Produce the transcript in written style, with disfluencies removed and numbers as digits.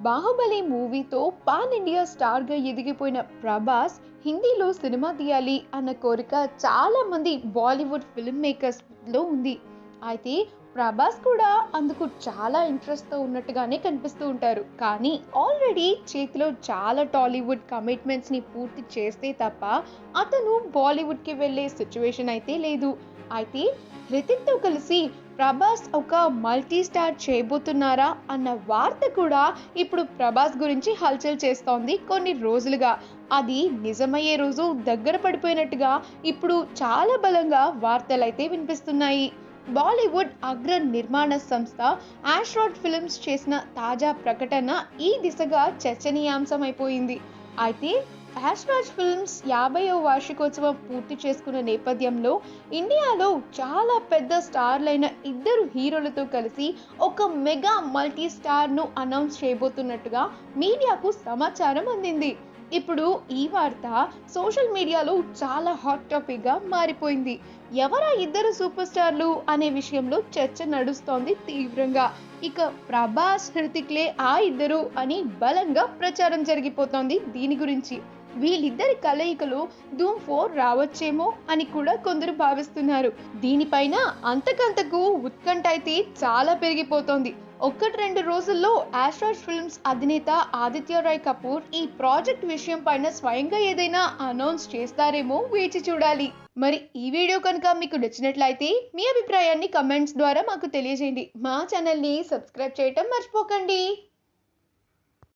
బాహుబలి మూవీతో pan India స్టార్గా ఎదిగిపోయిన ప్రభాస్ హిందీలో సినిమా తీయాలి అన్న కోరిక చాలా మంది బాలీవుడ్ ఫిల్మ్ మేకర్స్లో ఉంది. అయితే ప్రభాస్ కూడా అందుకు చాలా ఇంట్రెస్ట్తో ఉన్నట్టుగానే కనిపిస్తూ ఉంటారు. కానీ ఆల్రెడీ చేతిలో చాలా టాలీవుడ్ కమిట్మెంట్స్ని పూర్తి చేస్తే తప్ప అతను బాలీవుడ్కి వెళ్ళే సిచ్యువేషన్ అయితే లేదు. అయితే హృతిక్తో కలిసి ప్రభాస్ ఒక మల్టీ స్టార్ చేయబోతున్నారా అన్న వార్త కూడా ఇప్పుడు ప్రభాస్ గురించి హల్చల్ చేస్తోంది కొన్ని రోజులుగా. అది నిజమయ్యే రోజు దగ్గర పడిపోయినట్టుగా ఇప్పుడు చాలా బలంగా వార్తలైతే వినిపిస్తున్నాయి. బాలీవుడ్ అగ్ర నిర్మాణ సంస్థ ఆస్ట్రాడ్ ఫిల్మ్స్ చేసిన తాజా ప్రకటన ఈ దిశగా చర్చనీయాంశం అయిపోయింది. అయితే ఆస్ట్రాజ్ ఫిల్మ్స్ 50వ వార్షికోత్సవం పూర్తి చేసుకున్న నేపథ్యంలో ఇండియాలో చాలా పెద్ద స్టార్లైన ఇద్దరు హీరోలతో కలిసి ఒక మెగా మల్టీ స్టార్ను అనౌన్స్ చేయబోతున్నట్టుగా మీడియాకు సమాచారం అందింది. ఇప్పుడు ఈ వార్త సోషల్ మీడియాలో చాలా హాట్ టాపిక్గా మారిపోయింది. ఎవరా ఇద్దరు సూపర్ స్టార్లు అనే విషయంలో చర్చ నడుస్తోంది తీవ్రంగా. ఇక ప్రభాస్ హృతిక్లే ఆ ఇద్దరు అని బలంగా ప్రచారం జరిగిపోతోంది దీని గురించి. వీళ్ళిద్దరి కలయికలో ధూమ్ 4 రావచ్చేమో అని కూడా కొందరు భావిస్తున్నారు. దీనిపైన అంతకంతకు ఉత్కంఠ అయితే చాలా పెరిగిపోతోంది. 1-2 రోజుల్లో ఆస్ట్రాజ్ ఫిల్మ్స్ అధినేత ఆదిత్య రాయ్ కపూర్ ఈ ప్రాజెక్ట్ విషయం పైన స్వయంగా ఏదైనా అనౌన్స్ చేస్తారేమో వేచి చూడాలి. మరి ఈ వీడియో కనుక మీకు నచ్చినట్లయితే మీ అభిప్రాయాన్ని కమెంట్స్ ద్వారా మాకు తెలియజేయండి. మా ఛానల్ని సబ్స్క్రైబ్ చేయటం మర్చిపోకండి.